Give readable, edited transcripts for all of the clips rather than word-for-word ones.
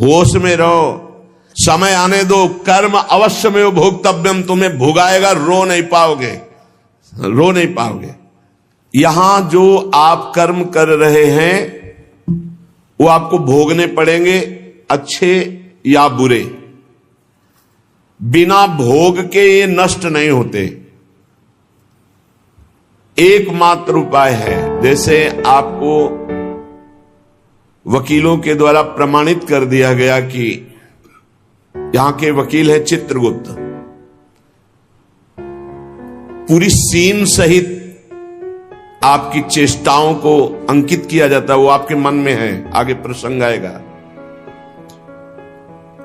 होश में रहो, समय आने दो। कर्म अवश्य में भोक्तव्यम, तुम्हें भुगाएगा, रो नहीं पाओगे, रो नहीं पाओगे। यहां जो आप कर्म कर रहे हैं वो आपको भोगने पड़ेंगे, अच्छे या बुरे। बिना भोग के ये नष्ट नहीं होते। एकमात्र उपाय है, जैसे आपको वकीलों के द्वारा प्रमाणित कर दिया गया कि यहां के वकील है चित्रगुप्त, पूरी सीन सहित आपकी चेष्टाओं को अंकित किया जाता है, वो आपके मन में है, आगे प्रसंग आएगा।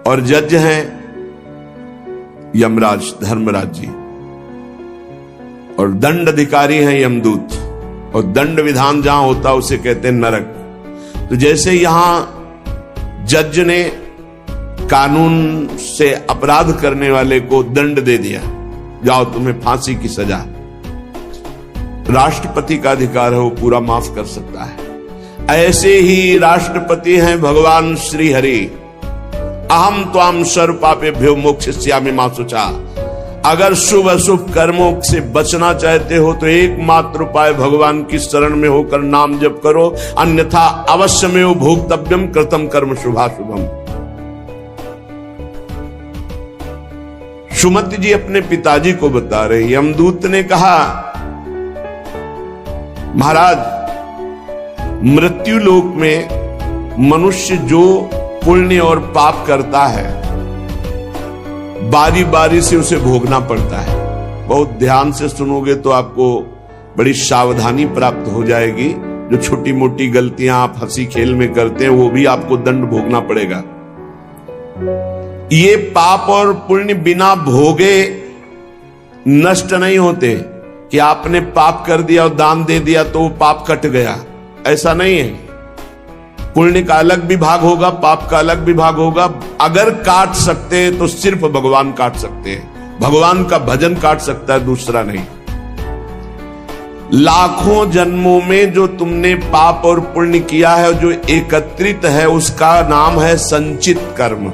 और जज हैं यमराज धर्मराज जी, और दंड अधिकारी हैं यमदूत, और दंड विधान जहां होता है उसे कहते हैं नरक। तो जैसे यहां जज ने कानून से अपराध करने वाले को दंड दे दिया, जाओ तुम्हें फांसी की सजा, राष्ट्रपति का अधिकार है, वो पूरा माफ कर सकता है। ऐसे ही राष्ट्रपति हैं भगवान श्री हरि। अहम त्वाम सर्व पापेभ्यो मोक्षयिष्यामि मा शुचा। अगर शुभ अशुभ कर्मों से बचना चाहते हो तो एकमात्र उपाय भगवान की शरण में होकर नाम जप करो, अन्यथा अवश्यमेव भोक्तव्यम कृतम कर्म शुभाशुभम। सुमति जी अपने पिताजी को बता रहे, यमदूत ने कहा महाराज, मृत्यु लोक में मनुष्य जो पुण्य और पाप करता है बारी बारी से उसे भोगना पड़ता है। बहुत ध्यान से सुनोगे तो आपको बड़ी सावधानी प्राप्त हो जाएगी। जो छोटी मोटी गलतियां आप हंसी खेल में करते हैं वो भी आपको दंड भोगना पड़ेगा। ये पाप और पुण्य बिना भोगे नष्ट नहीं होते कि आपने पाप कर दिया और दान दे दिया तो वो पाप कट गया, ऐसा नहीं है। पुण्य का अलग विभाग होगा, पाप का अलग विभाग होगा। अगर काट सकते हैं तो सिर्फ भगवान काट सकते हैं, भगवान का भजन काट सकता है, दूसरा नहीं। लाखों जन्मों में जो तुमने पाप और पुण्य किया है, जो एकत्रित है, उसका नाम है संचित कर्म।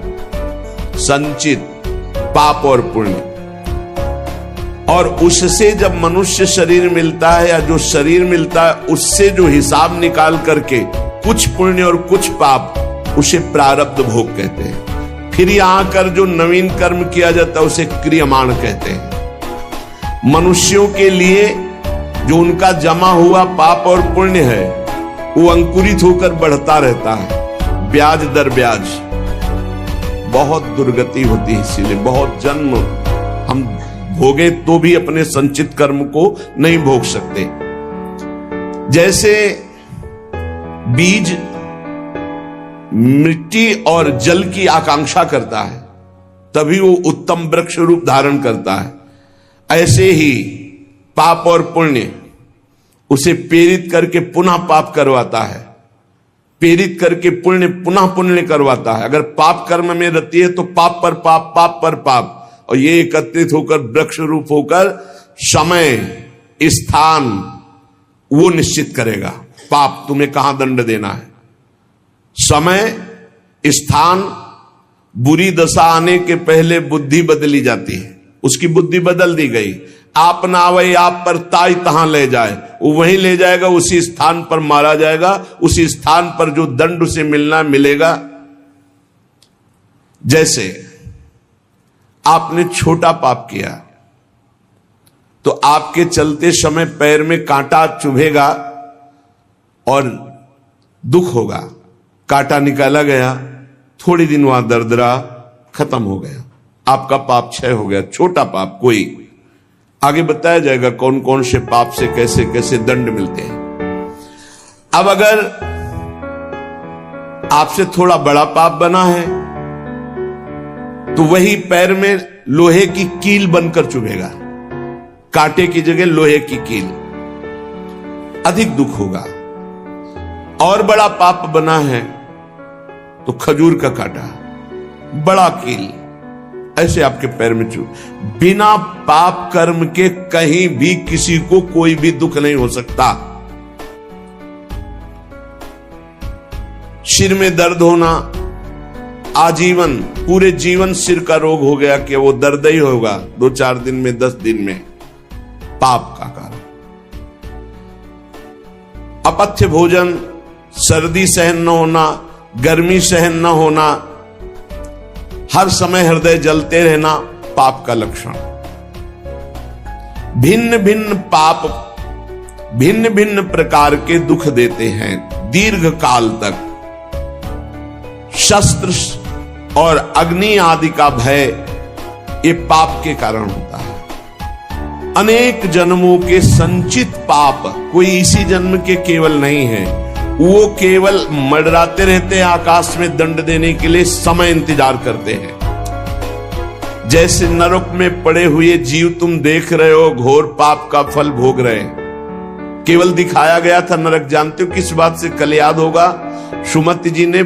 संचित पाप और पुण्य, और उससे जब मनुष्य शरीर मिलता है या जो शरीर मिलता है उससे जो हिसाब निकाल करके कुछ पुण्य और कुछ पाप, उसे प्रारब्ध भोग कहते हैं। फिर यहां कर जो नवीन कर्म किया जाता है उसे क्रियमाण कहते हैं। मनुष्यों के लिए जो उनका जमा हुआ पाप और पुण्य है वो अंकुरित होकर बढ़ता रहता है, ब्याज दर ब्याज। बहुत दुर्गति होती है, इसीलिए बहुत जन्म हम भोगे तो भी अपने संचित कर्म को नहीं भोग सकते। जैसे बीज मिट्टी और जल की आकांक्षा करता है तभी वो उत्तम वृक्ष रूप धारण करता है, ऐसे ही पाप और पुण्य उसे प्रेरित करके पुनः पाप करवाता है, प्रेरित करके पुण्य पुनः पुण्य करवाता है। अगर पाप कर्म में रहती है तो पाप पर पाप, पाप पर पाप, और ये एकत्रित होकर वृक्ष रूप होकर समय स्थान वो निश्चित करेगा। पाप तुम्हें कहां दंड देना है, समय स्थान। बुरी दशा आने के पहले बुद्धि बदली जाती है, उसकी बुद्धि बदल दी गई। आप ना आवे आप पर ताई तहां ले जाए, वो वहीं ले जाएगा, उसी स्थान पर मारा जाएगा, उसी स्थान पर जो दंड उसे मिलना मिलेगा। जैसे आपने छोटा पाप किया तो आपके चलते समय पैर में कांटा चुभेगा और दुख होगा। कांटा निकाला गया, थोड़ी दिन वहां दर्द रहा, खत्म हो गया, आपका पाप क्षय हो गया। छोटा पाप कोई, आगे बताया जाएगा कौन कौन से पाप से कैसे कैसे दंड मिलते हैं। अब अगर आपसे थोड़ा बड़ा पाप बना है तो वही पैर में लोहे की कील बनकर चुभेगा, कांटे की जगह लोहे की कील, अधिक दुख होगा। और बड़ा पाप बना है तो खजूर का कांटा, बड़ा कील, ऐसे आपके पैर में चुभ। बिना पाप कर्म के कहीं भी किसी को कोई भी दुख नहीं हो सकता। सिर में दर्द होना, आजीवन पूरे जीवन सिर का रोग हो गया कि वो दर्द ही होगा 2-4 दिन में, 10 दिन में, पाप का कारण। अपथ्य भोजन, सर्दी सहन न होना, गर्मी सहन न होना, हर समय हृदय जलते रहना पाप का लक्षण। भिन्न भिन्न पाप भिन्न भिन्न प्रकार के दुख देते हैं दीर्घ काल तक। शस्त्र और अग्नि आदि का भय ये पाप के कारण होता है। अनेक जन्मों के संचित पाप कोई इसी जन्म के केवल नहीं है, वो केवल मंडराते रहते हैं आकाश में दंड देने के लिए, समय इंतजार करते हैं। जैसे नरक में पड़े हुए जीव तुम देख रहे हो, घोर पाप का फल भोग रहे हैं। केवल दिखाया गया था नरक, जानते हो किस बात से? कल याद होगा सुमति जी ने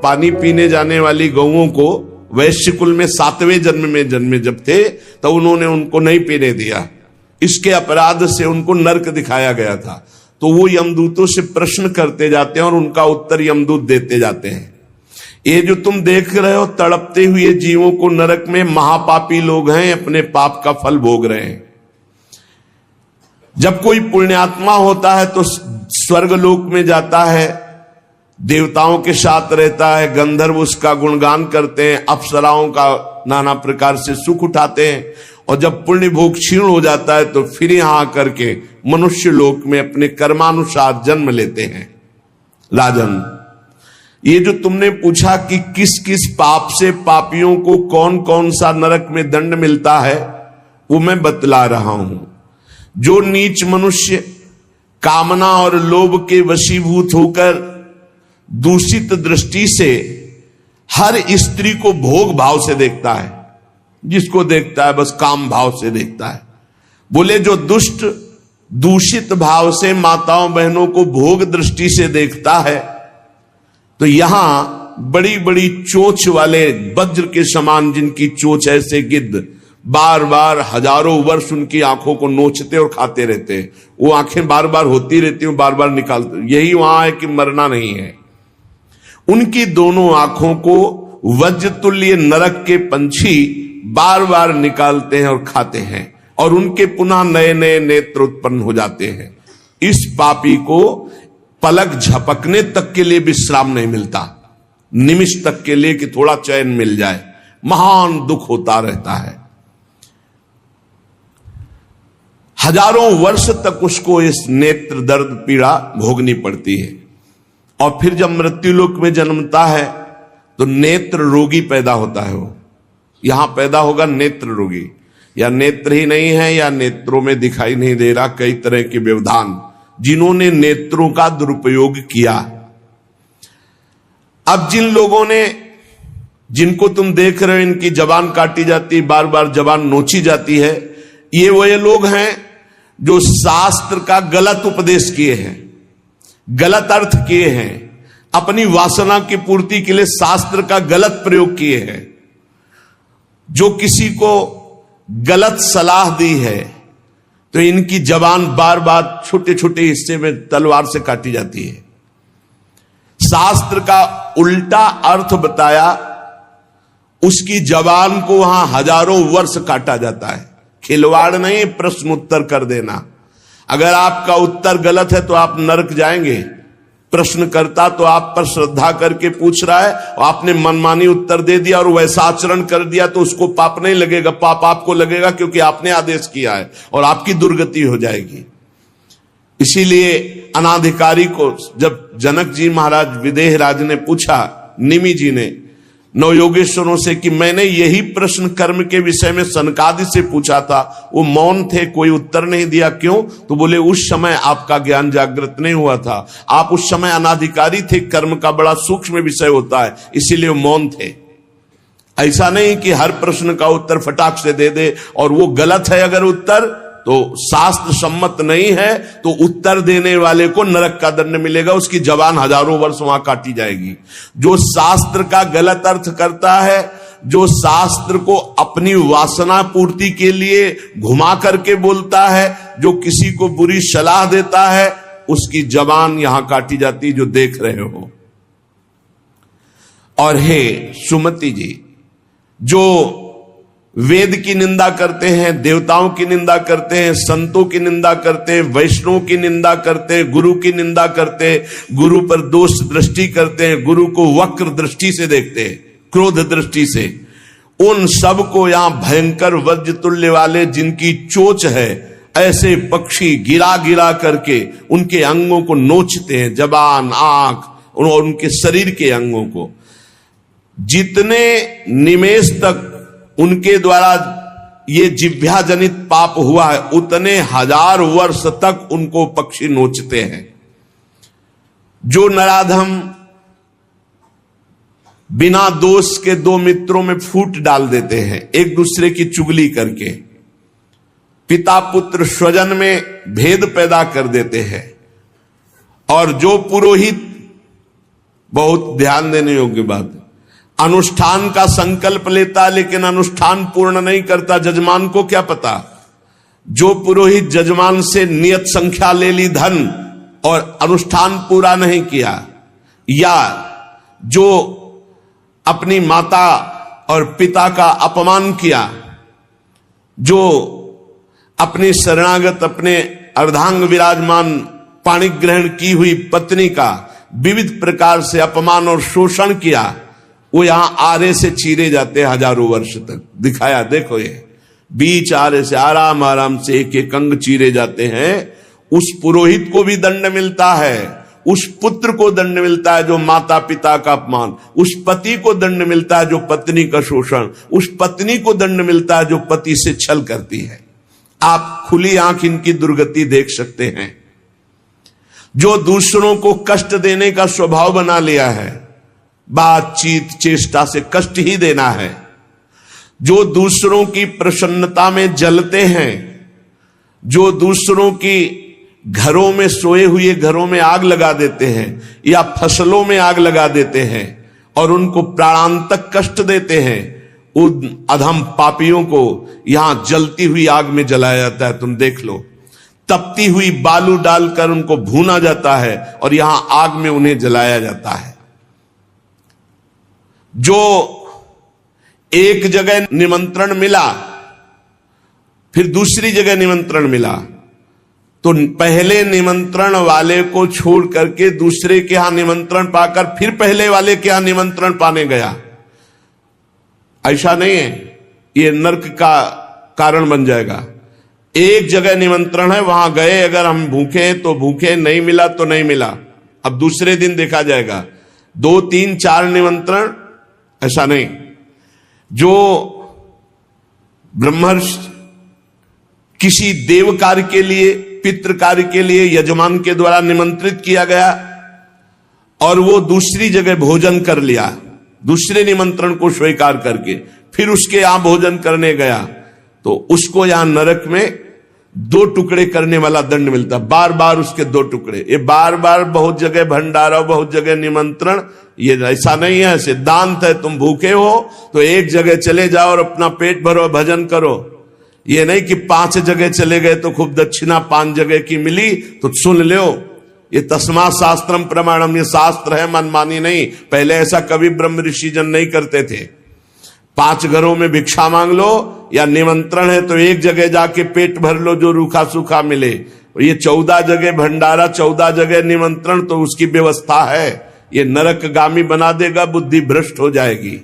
पानी पीने जाने वाली गौओं को वैश्य कुल में 7वें जन्म में जन्मे जब थे तो उन्होंने उनको नहीं पीने दिया। इसके अपराध से उनको नरक दिखाया गया था। तो वो यमदूतों से प्रश्न करते जाते हैं और उनका उत्तर यमदूत देते जाते हैं। ये जो तुम देख रहे हो तड़पते हुए जीवों को नरक में, महापापी लोग हैं, अपने पाप का फल भोग रहे हैं। जब कोई पुण्यात्मा होता है तो स्वर्गलोक में जाता है, देवताओं के साथ रहता है, गंधर्व उसका गुणगान करते हैं, अप्सराओं का नाना प्रकार से सुख उठाते हैं। और जब पुण्य भोग क्षीण हो जाता है तो फिर यहां आकर के मनुष्य लोक में अपने कर्मानुसार जन्म लेते हैं। राजन, ये जो तुमने पूछा कि किस किस पाप से पापियों को कौन कौन सा नरक में दंड मिलता है, वो मैं बतला रहा हूं। जो नीच मनुष्य कामना और लोभ के वशीभूत होकर दूषित दृष्टि से हर स्त्री को भोग भाव से देखता है, जिसको देखता है बस काम भाव से देखता है। बोले जो दुष्ट दूषित भाव से माताओं बहनों को भोग दृष्टि से देखता है, तो यहां बड़ी बड़ी चोंच वाले वज्र के समान जिनकी चोंच ऐसे गिद्ध बार बार हजारों वर्ष उनकी आंखों को नोचते और खाते रहते हैं। वो आंखें बार बार होती रहती हैं, बार बार निकालते, यही वहां है कि मरना नहीं है। उनकी दोनों आंखों को वज्र तुल्य नरक के पंछी बार बार निकालते हैं और खाते हैं, और उनके पुनः नए नए नेत्र उत्पन्न हो जाते हैं। इस पापी को पलक झपकने तक के लिए विश्राम नहीं मिलता, निमिष तक के लिए कि थोड़ा चैन मिल जाए, महान दुख होता रहता है। हजारों वर्ष तक उसको इस नेत्र दर्द पीड़ा भोगनी पड़ती है। और फिर जब मृत्युलोक में जन्मता है तो नेत्र रोगी पैदा होता है। वो यहां पैदा होगा नेत्र रोगी, या नेत्र ही नहीं है या नेत्रों में दिखाई नहीं दे रहा, कई तरह के व्यवधान जिन्होंने नेत्रों का दुरुपयोग किया। अब जिन लोगों ने, जिनको तुम देख रहे हो इनकी जबान काटी जाती, बार बार जबान नोची जाती है, ये वो लोग हैं जो शास्त्र का गलत उपदेश किए हैं, गलत अर्थ किए हैं, अपनी वासना की पूर्ति के लिए शास्त्र का गलत प्रयोग किए हैं, जो किसी को गलत सलाह दी है तो इनकी जबान बार बार छोटे छोटे हिस्से में तलवार से काटी जाती है। शास्त्र का उल्टा अर्थ बताया, उसकी जबान को वहां हजारों वर्ष काटा जाता है। खिलवाड़ नहीं, प्रश्न उत्तर कर देना। अगर आपका उत्तर गलत है तो आप नरक जाएंगे। प्रश्न करता तो आप पर श्रद्धा करके पूछ रहा है और आपने मनमानी उत्तर दे दिया और वैसा आचरण कर दिया तो उसको पाप नहीं लगेगा, पाप आपको लगेगा क्योंकि आपने आदेश किया है और आपकी दुर्गति हो जाएगी। इसीलिए अनाधिकारी को जब जनक जी महाराज विदेह राज ने पूछा, निमि जी ने नवयोगेश्वरों से कि मैंने यही प्रश्न कर्म के विषय में सनकादि से पूछा था, वो मौन थे, कोई उत्तर नहीं दिया, क्यों? तो बोले उस समय आपका ज्ञान जागृत नहीं हुआ था, आप उस समय अनाधिकारी थे, कर्म का बड़ा सूक्ष्म विषय होता है, इसीलिए वो मौन थे। ऐसा नहीं कि हर प्रश्न का उत्तर फटाक से दे दे, और वो गलत है अगर उत्तर तो शास्त्र सम्मत नहीं है तो उत्तर देने वाले को नरक का दंड मिलेगा, उसकी जबान हजारों वर्ष वहां काटी जाएगी। जो शास्त्र का गलत अर्थ करता है, जो शास्त्र को अपनी वासना पूर्ति के लिए घुमा करके बोलता है, जो किसी को बुरी सलाह देता है, उसकी जबान यहां काटी जाती, जो देख रहे हो। और हे सुमति जी, जो वेद की निंदा करते हैं, देवताओं की निंदा करते हैं, संतों की निंदा करते हैं, वैष्णव की निंदा करते हैं, गुरु की निंदा करते हैं, गुरु पर दोष दृष्टि करते हैं, गुरु को वक्र दृष्टि से देखते हैं, क्रोध दृष्टि से, उन सब को यहां भयंकर वज्र तुल्य वाले जिनकी चोंच है, ऐसे पक्षी गिरा गिरा करके उनके अंगों को नोचते हैं, जबान, आंख और उनके शरीर के अंगों को। जितने निमेष तक उनके द्वारा ये जिह्वा जनित पाप हुआ है, उतने 1000 वर्ष तक उनको पक्षी नोचते हैं। जो नराधम बिना दोष के दो मित्रों में फूट डाल देते हैं, एक दूसरे की चुगली करके, पिता पुत्र स्वजन में भेद पैदा कर देते हैं, और जो पुरोहित, बहुत ध्यान देने योग्य बात है, अनुष्ठान का संकल्प लेता लेकिन अनुष्ठान पूर्ण नहीं करता, जजमान को क्या पता। जो पुरोहित जजमान से नियत संख्या ले ली धन और अनुष्ठान पूरा नहीं किया, या जो अपनी माता और पिता का अपमान किया, जो अपनी शरणागत, अपने अर्धांग विराजमान पाणिक ग्रहण की हुई पत्नी का विविध प्रकार से अपमान और शोषण किया, वो यहां आरे से चीरे जाते हैं 1000 वर्ष तक। दिखाया, देखो ये बीच आरे से आराम आराम से एक एक अंग चीरे जाते हैं। उस पुरोहित को भी दंड मिलता है, उस पुत्र को दंड मिलता है जो माता पिता का अपमान, उस पति को दंड मिलता है जो पत्नी का शोषण, उस पत्नी को दंड मिलता है जो पति से छल करती है। आप खुली आंख इनकी दुर्गति देख सकते हैं। जो दूसरों को कष्ट देने का स्वभाव बना लिया है, बातचीत चेष्टा से कष्ट ही देना है, जो दूसरों की प्रसन्नता में जलते हैं, जो दूसरों की घरों में, सोए हुए घरों में आग लगा देते हैं या फसलों में आग लगा देते हैं और उनको प्राणांतक कष्ट देते हैं, उन अधम पापियों को यहां जलती हुई आग में जलाया जाता है। तुम देख लो, तपती हुई बालू डालकर उनको भूना जाता है और यहां आग में उन्हें जलाया जाता है। जो एक जगह निमंत्रण मिला, फिर दूसरी जगह निमंत्रण मिला, तो पहले निमंत्रण वाले को छोड़ करके दूसरे के यहां निमंत्रण पाकर फिर पहले वाले के यहां निमंत्रण पाने गया, ऐसा नहीं है। ये नरक का कारण बन जाएगा। एक जगह निमंत्रण है, वहां गए, अगर हम भूखे हैं तो भूखे, नहीं मिला तो नहीं मिला, अब दूसरे दिन देखा जाएगा। 2, 3, 4 निमंत्रण, ऐसा नहीं। जो ब्रह्मर्षि किसी देव कार्य के लिए, पितृ कार्य के लिए यजमान के द्वारा निमंत्रित किया गया और वो दूसरी जगह भोजन कर लिया, दूसरे निमंत्रण को स्वीकार करके फिर उसके यहां भोजन करने गया, तो उसको यहां नरक में 2 टुकड़े करने वाला दंड मिलता, बार बार उसके 2 टुकड़े। ये बार बार बहुत जगह भंडारा, बहुत जगह निमंत्रण, ये ऐसा नहीं है। सिद्धांत है, तुम भूखे हो तो एक जगह चले जाओ और अपना पेट भरो, भजन करो। ये नहीं कि 5 जगह चले गए तो खूब दक्षिणा 5 जगह की मिली तो सुन लो। ये तस्मा शास्त्रम प्रमाणम, ये शास्त्र है, मनमानी नहीं। पहले ऐसा कभी ब्रह्म ऋषि जन नहीं करते थे। 5 घरों में भिक्षा मांग लो, या निमंत्रण है तो एक जगह जाके पेट भर लो जो रूखा सूखा मिले। ये 14 जगह भंडारा, 14 जगह निमंत्रण, तो उसकी व्यवस्था है। ये नरकगामी बना देगा, बुद्धि भ्रष्ट हो जाएगी।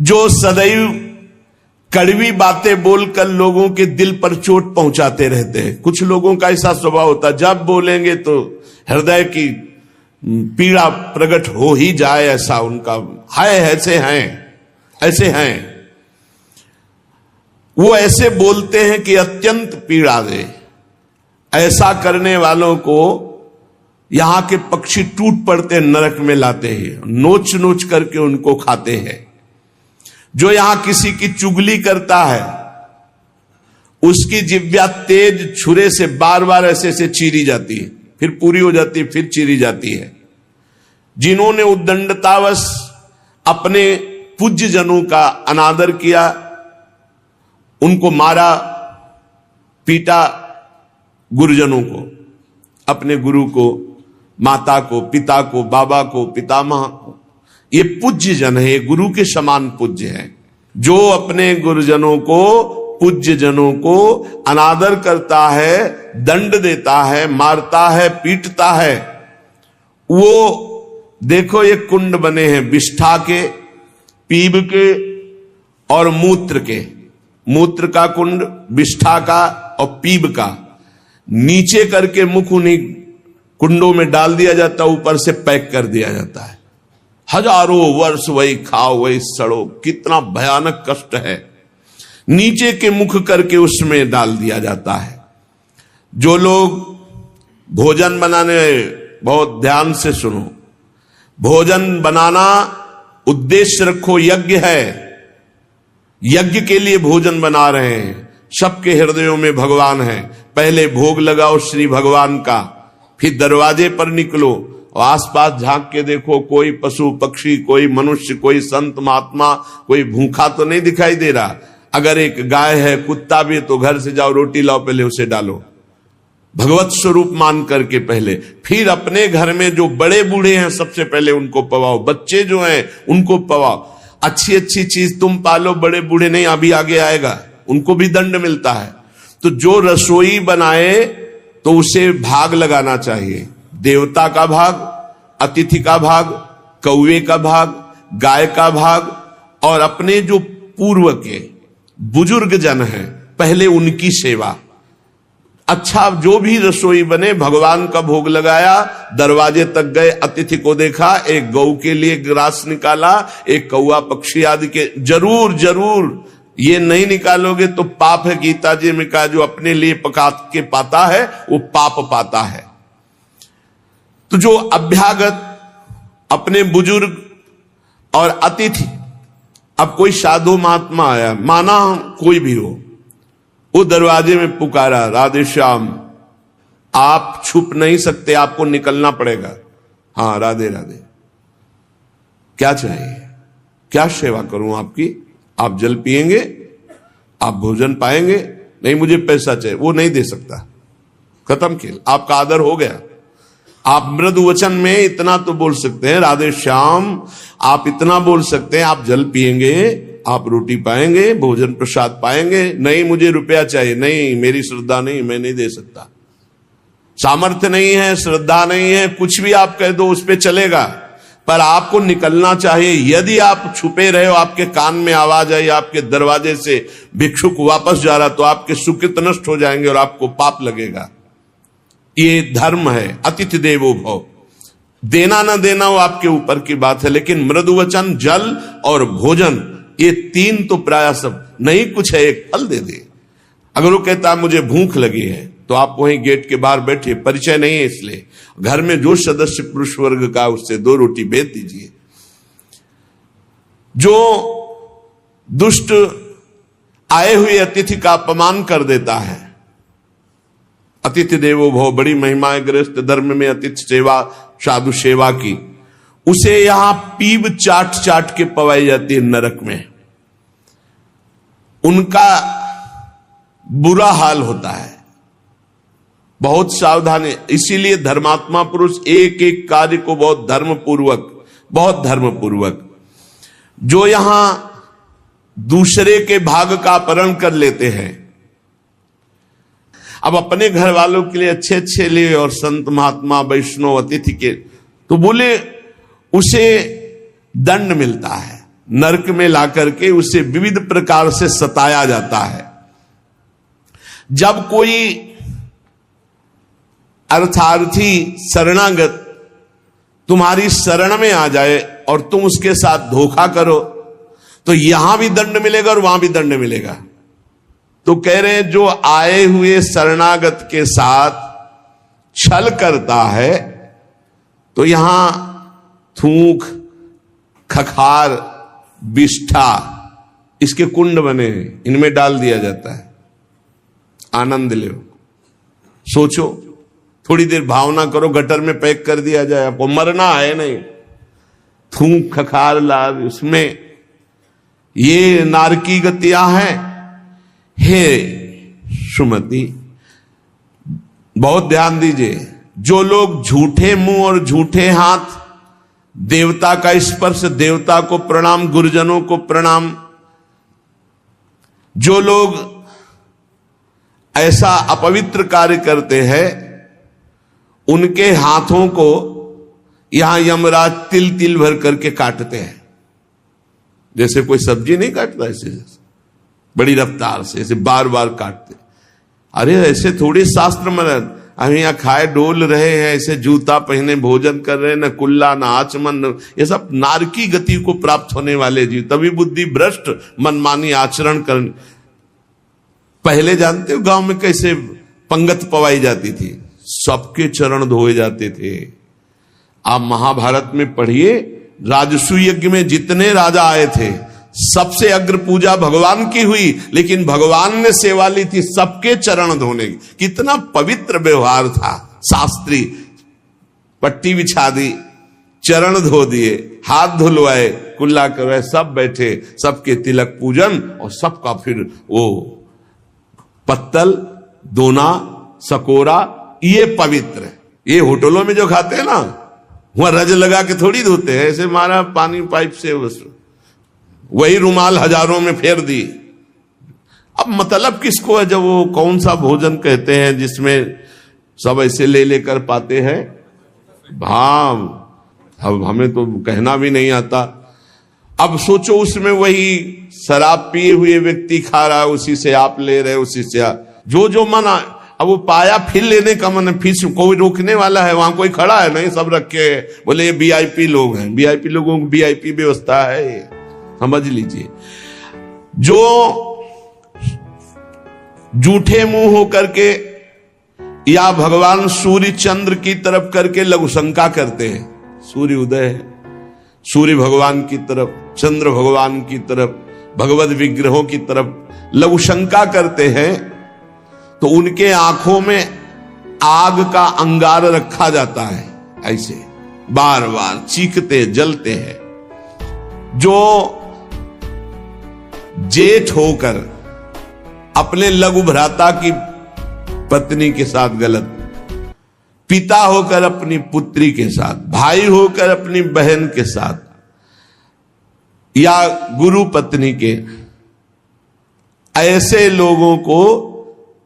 जो सदैव कड़वी बातें बोलकर लोगों के दिल पर चोट पहुंचाते रहते हैं, कुछ लोगों का ऐसा स्वभाव होता है, जब बोलेंगे तो हृदय की पीड़ा प्रकट हो ही जाए, ऐसा उनका है। ऐसे हैं वो, ऐसे बोलते हैं कि अत्यंत पीड़ा दे। ऐसा करने वालों को यहां के पक्षी टूट पड़ते नरक में लाते हैं, नोच नोच करके उनको खाते हैं। जो यहां किसी की चुगली करता है, उसकी जिह्वा तेज छुरे से बार बार ऐसे चीरी जाती है, फिर पूरी हो जाती है, फिर चीरी जाती है। जिन्होंने उद्दंडतावश अपने पूज्य जनों का अनादर किया, उनको मारा, पीटा, गुरुजनों को, अपने गुरु को, माता को, पिता को, बाबा को, पितामह को, ये पूज्य जन है, ये गुरु के समान पूज्य है। जो अपने गुरुजनों को, पूज्य जनों को अनादर करता है, दंड देता है, मारता है, पीटता है, वो देखो ये कुंड बने हैं विष्ठा के, पीब के और मूत्र के। मूत्र का कुंड, विष्ठा का और पीब का, नीचे करके मुख उन्हीं कुंडों में डाल दिया जाता है, ऊपर से पैक कर दिया जाता है। हजारों वर्ष वही खाओ वही सड़ो, कितना भयानक कष्ट है। नीचे के मुख करके उसमें डाल दिया जाता है। जो लोग भोजन बनाने, बहुत ध्यान से सुनो, भोजन बनाना उद्देश्य रखो, यज्ञ है, यज्ञ के लिए भोजन बना रहे हैं। सबके हृदयों में भगवान है, पहले भोग लगाओ श्री भगवान का, फिर दरवाजे पर निकलो और आसपास झांक के देखो, कोई पशु पक्षी, कोई मनुष्य, कोई संत महात्मा, कोई भूखा तो नहीं दिखाई दे रहा। अगर एक गाय है, कुत्ता भी है, तो घर से जाओ, रोटी लाओ, पहले उसे डालो, भगवत स्वरूप मान करके पहले। फिर अपने घर में जो बड़े बूढ़े हैं सबसे पहले उनको पवाओ, बच्चे जो हैं उनको पवाओ। अच्छी अच्छी चीज तुम पालो, बड़े बूढ़े नहीं, अभी आगे आएगा, उनको भी दंड मिलता है। तो जो रसोई बनाए तो उसे भाग लगाना चाहिए, देवता का भाग, अतिथि का भाग, कौवे का भाग, गाय का भाग, और अपने जो पूर्व के बुजुर्ग जन हैं पहले उनकी सेवा। अच्छा, जो भी रसोई बने, भगवान का भोग लगाया, दरवाजे तक गए, अतिथि को देखा, एक गौ के लिए ग्रास निकाला, एक कौवा पक्षी आदि के, जरूर जरूर ये नहीं निकालोगे तो पाप है। गीता जी में कहा, जो अपने लिए पका के पाता है वो पाप पाता है। तो जो अभ्यागत, अपने बुजुर्ग और अतिथि, अब कोई साधु महात्मा आया, माना कोई भी हो, वो दरवाजे में पुकारा, राधे श्याम, आप छुप नहीं सकते, आपको निकलना पड़ेगा। हाँ, राधे राधे, क्या चाहिए, क्या सेवा करूं आपकी? आप जल पिएंगे, आप भोजन पाएंगे? नहीं, मुझे पैसा चाहिए। वो नहीं दे सकता, खत्म खेल, आपका आदर हो गया। आप मृदु वचन में इतना तो बोल सकते हैं, राधे श्याम, आप इतना बोल सकते हैं, आप जल पिएंगे, आप रोटी पाएंगे, भोजन प्रसाद पाएंगे। नहीं, मुझे रुपया चाहिए। नहीं, मेरी श्रद्धा नहीं, मैं नहीं दे सकता, सामर्थ्य नहीं है, श्रद्धा नहीं है, कुछ भी आप कह दो उस पे चलेगा, पर आपको निकलना चाहिए। यदि आप छुपे रहे हो, आपके कान में आवाज आई, आपके दरवाजे से भिक्षुक वापस जा रहा, तो आपके सुकृत नष्ट हो जाएंगे और आपको पाप लगेगा। ये धर्म है, अतिथि देवो भव। देना ना देना वो आपके ऊपर की बात है, लेकिन मृदु वचन, जल और भोजन, ये तीन तो प्राय सब, नहीं कुछ है, एक फल दे दे। अगर वो कहता मुझे भूख लगी है, तो आप वहीं गेट के बाहर बैठे, परिचय नहीं है इसलिए, घर में जो सदस्य पुरुष वर्ग का, उससे 2 रोटी भेज दीजिए। जो दुष्ट आए हुए अतिथि का अपमान कर देता है, अतिथि देवो भव, बड़ी महिमा है गृहस्थ धर्म में अतिथि सेवा, साधु सेवा की, उसे यहां पीब चाट चाट के पवाई जाती है नरक में। उनका बुरा हाल होता है, बहुत सावधानी। इसीलिए धर्मात्मा पुरुष एक एक कार्य को बहुत धर्मपूर्वक, जो यहां दूसरे के भाग का अपहरण कर लेते हैं, अब अपने घर वालों के लिए अच्छे अच्छे लिए और संत महात्मा वैष्णव अतिथि के, तो बोले उसे दंड मिलता है, नरक में लाकर के उसे विविध प्रकार से सताया जाता है। जब कोई अर्थार्थी शरणागत तुम्हारी शरण में आ जाए और तुम उसके साथ धोखा करो, तो यहां भी दंड मिलेगा और वहां भी दंड मिलेगा। तो कह रहे हैं, जो आए हुए शरणागत के साथ छल करता है, तो यहां थूक, खखार, विष्ठा, इसके कुंड बने हैं, इनमें डाल दिया जाता है। आनंद लो, सोचो, थोड़ी देर भावना करो, गटर में पैक कर दिया जाए, आपको मरना है नहीं, थूक खखार लाद, उसमें ये नारकी गतियां हैं। हे सुमति, बहुत ध्यान दीजिए, जो लोग झूठे मुंह और झूठे हाथ देवता का स्पर्श, देवता को प्रणाम, गुरुजनों को प्रणाम। जो लोग ऐसा अपवित्र कार्य करते हैं उनके हाथों को यहां यमराज तिल तिल भर करके काटते हैं। जैसे कोई सब्जी नहीं काटता, ऐसे बड़ी रफ्तार से ऐसे बार बार काटते। अरे ऐसे थोड़ी शास्त्र में हम यहाँ खाए डोल रहे हैं, ऐसे जूता पहने भोजन कर रहे हैं, न कुल्ला न आचमन, ये सब नारकी गति को प्राप्त होने वाले जीव, तभी बुद्धि भ्रष्ट मनमानी आचरण करने। पहले जानते हो गांव में कैसे पंगत पवाई जाती थी, सबके चरण धोए जाते थे। आप महाभारत में पढ़िए, राजसू यज्ञ में जितने राजा आए थे सबसे अग्र पूजा भगवान की हुई, लेकिन भगवान ने सेवा ली थी सबके चरण धोने की। कितना पवित्र व्यवहार था, शास्त्री। पट्टी बिछा दी, चरण धो दिए, हाथ धुलवाए, कुल्ला करवाए, सब बैठे, सबके तिलक पूजन, और सबका फिर वो पत्तल, दोना, सकोरा, ये पवित्र है। ये होटलों में जो खाते हैं ना, वहां रज लगा के थोड़ी धोते हैं, ऐसे मारा पानी पाइप से, वही रुमाल हजारों में फेर दी। अब मतलब किसको है, जब वो कौन सा भोजन कहते हैं जिसमें सब ऐसे ले लेकर पाते हैं। भाव अब हमें तो कहना भी नहीं आता। अब सोचो उसमें वही शराब पिए हुए व्यक्ति खा रहा है, उसी से आप ले रहे, उसी से जो मना। अब वो पाया फिर लेने का मन, फिर कोई रोकने वाला है, वहां कोई खड़ा है नहीं, सब रखे हैं, बोले ये वीआईपी लोग हैं। वीआईपी लोगों को वीआईपी व्यवस्था है, समझ लीजिए। जो जूठे मुंह होकर के या भगवान सूर्य चंद्र की तरफ करके लघु शंका करते हैं, सूर्य उदय है, सूर्य भगवान की तरफ, चंद्र भगवान की तरफ, भगवत विग्रहों की तरफ लघु शंका करते हैं, तो उनके आंखों में आग का अंगार रखा जाता है, ऐसे बार बार चीखते जलते हैं। जो जेठ होकर अपने लघु भ्राता की पत्नी के साथ गलत, पिता होकर अपनी पुत्री के साथ, भाई होकर अपनी बहन के साथ, या गुरु पत्नी के, ऐसे लोगों को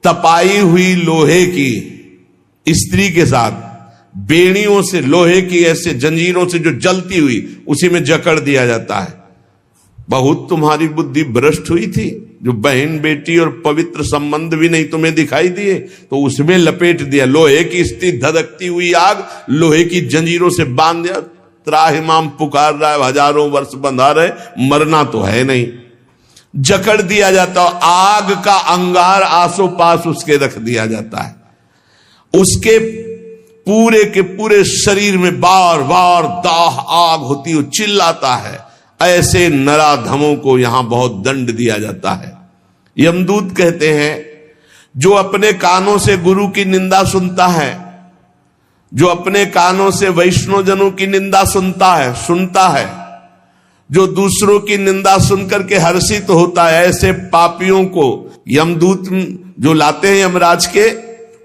तपाई हुई लोहे की स्त्री के साथ बेड़ियों से, लोहे की ऐसे जंजीरों से जो जलती हुई, उसी में जकड़ दिया जाता है। बहुत तुम्हारी बुद्धि भ्रष्ट हुई थी, जो बहन बेटी और पवित्र संबंध भी नहीं तुम्हें दिखाई दिए, तो उसमें लपेट दिया। लोहे की स्त्री, धधकती हुई आग, लोहे की जंजीरों से बांध दिया। त्राहिमाम पुकार रहा है, हजारों वर्ष बंधा रहे, मरना तो है नहीं, जकड़ दिया जाता। आग का अंगार आसो पास उसके रख दिया जाता है। उसके पूरे के पूरे शरीर में बार बार दाह आग होती है, चिल्लाता है। ऐसे नराधमों को यहां बहुत दंड दिया जाता है। यमदूत कहते हैं, जो अपने कानों से गुरु की निंदा सुनता है, जो अपने कानों से वैष्णव जनों की निंदा सुनता है, जो दूसरों की निंदा सुनकर के हर्षित होता है, ऐसे पापियों को यमदूत जो लाते हैं यमराज के,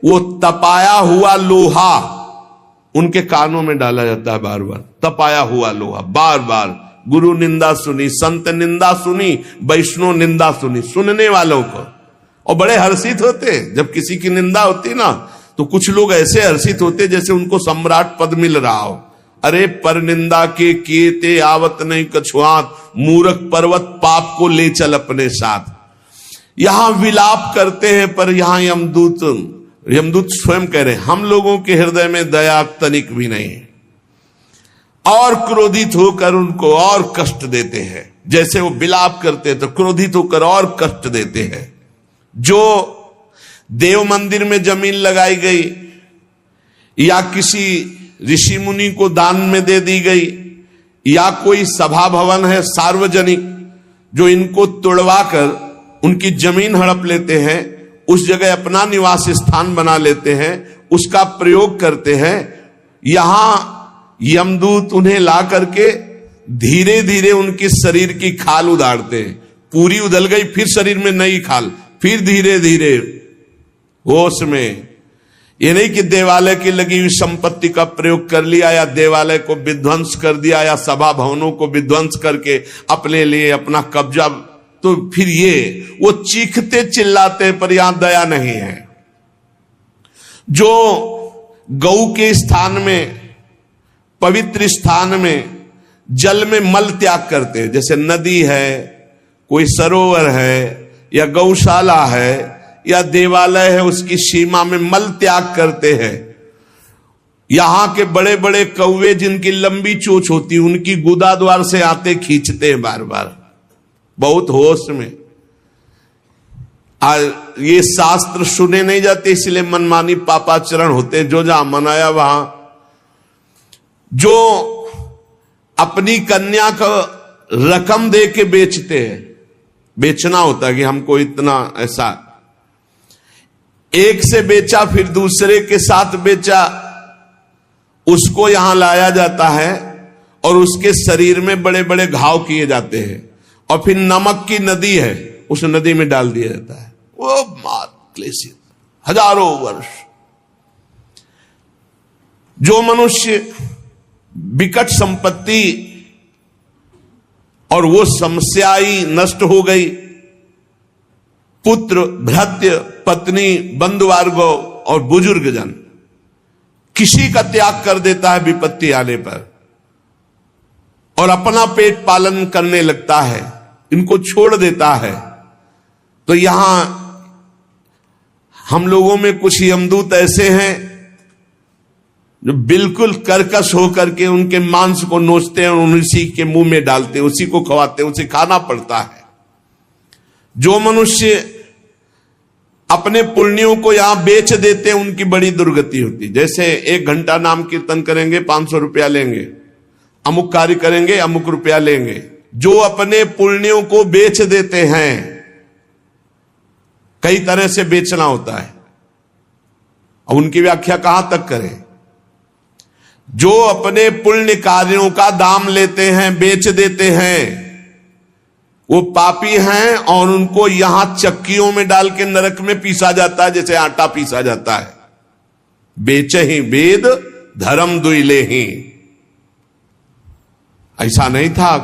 वो तपाया हुआ लोहा उनके कानों में डाला जाता है। बार बार तपाया हुआ लोहा, बार बार। गुरु निंदा सुनी, संत निंदा सुनी, वैष्णव निंदा सुनी, सुनने वालों को, और बड़े हर्षित होते। जब किसी की निंदा होती ना, तो कुछ लोग ऐसे हर्षित होते जैसे उनको सम्राट पद मिल रहा हो। अरे पर निंदा के किए ते आवत नहीं कछुआत, मूर्ख पर्वत पाप को ले चल अपने साथ। यहां विलाप करते हैं, पर यहां यमदूत स्वयं कह रहे हैं, हम लोगों के हृदय में दया तनिक भी नहीं है, और क्रोधित होकर उनको और कष्ट देते हैं। जैसे वो विलाप करते हैं तो क्रोधित होकर और कष्ट देते हैं। जो देव मंदिर में जमीन लगाई गई या किसी ऋषि मुनि को दान में दे दी गई, या कोई सभा भवन है सार्वजनिक, जो इनको तोड़वा कर उनकी जमीन हड़प लेते हैं, उस जगह अपना निवास स्थान बना लेते हैं, उसका प्रयोग करते हैं। यहां यमदूत उन्हें ला करके धीरे धीरे उनकी शरीर की खाल उदाड़ते हैं। पूरी उधल गई, फिर शरीर में नई खाल, फिर धीरे धीरे होश में ये नहीं कि देवालय की लगी हुई संपत्ति का प्रयोग कर लिया या देवालय को विध्वंस कर दिया या सभा भवनों को विध्वंस करके अपने लिए अपना कब्जा, तो फिर ये वो चीखते चिल्लाते पर यहां दया नहीं है। जो गौ के स्थान में, पवित्र स्थान में जल में मल त्याग करते हैं, जैसे नदी है, कोई सरोवर है या गौशाला है या देवालय है, उसकी सीमा में मल त्याग करते हैं। यहां के बड़े बड़े कौवे जिनकी लंबी चोंच होती है, उनकी गुदा द्वार से आते खींचते हैं बार बार, बहुत होश में। ये शास्त्र सुने नहीं जाते, इसलिए मनमानी पापाचरण होते हैं। जो जहां मनाया वहां, जो अपनी कन्या को रकम दे के बेचते हैं, बेचना होता है कि हमको इतना ऐसा, एक से बेचा फिर दूसरे के साथ बेचा, उसको यहां लाया जाता है और उसके शरीर में बड़े बड़े घाव किए जाते हैं और फिर नमक की नदी है, उस नदी में डाल दिया जाता है। वो मात क्लेशित हजारों वर्ष। जो मनुष्य विकट संपत्ति और वो समस्या ही नष्ट हो गई, पुत्र, भृत्य, पत्नी, बंधुवर्ग और बुजुर्ग जन, किसी का त्याग कर देता है विपत्ति आने पर और अपना पेट पालन करने लगता है, इनको छोड़ देता है। तो यहां हम लोगों में कुछ यमदूत ऐसे हैं जो बिल्कुल कर्कश होकर के उनके मांस को नोचते हैं और उसी के मुंह में डालते हैं, उसी को खवाते हैं, उसे खाना पड़ता है। जो मनुष्य अपने पुण्यों को यहां बेच देते हैं, उनकी बड़ी दुर्गति होती। जैसे 1 घंटा नाम कीर्तन करेंगे 500 रुपया लेंगे, अमुक कार्य करेंगे अमुक रुपया लेंगे। जो अपने पुण्यों को बेच देते हैं, कई तरह से बेचना होता है, अब उनकी व्याख्या कहां तक करें। जो अपने पुण्य कार्यों का दाम लेते हैं, बेच देते हैं, वो पापी हैं और उनको यहां चक्कियों में डाल के नरक में पीसा जाता है, जैसे आटा पीसा जाता है। बेचे ही वेद धर्म दुइले ही, ऐसा नहीं था।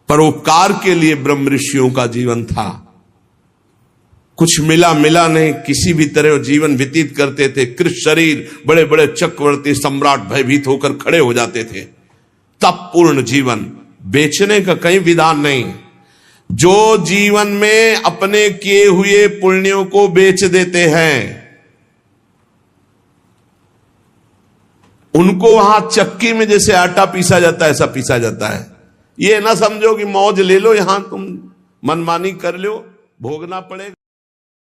परोपकार के लिए ब्रह्म ऋषियों का जीवन था। कुछ मिला नहीं, किसी भी तरह जीवन व्यतीत करते थे। कृष्ण शरीर, बड़े बड़े चक्रवर्ती सम्राट भयभीत होकर खड़े हो जाते थे। तप पूर्ण जीवन, बेचने का कहीं विधान नहीं। जो जीवन में अपने किए हुए पुण्यों को बेच देते हैं, उनको वहां चक्की में जैसे आटा पीसा जाता है, ऐसा पीसा जाता है। ये ना समझो कि मौज ले लो, यहां तुम मनमानी कर लो, भोगना पड़ेगा।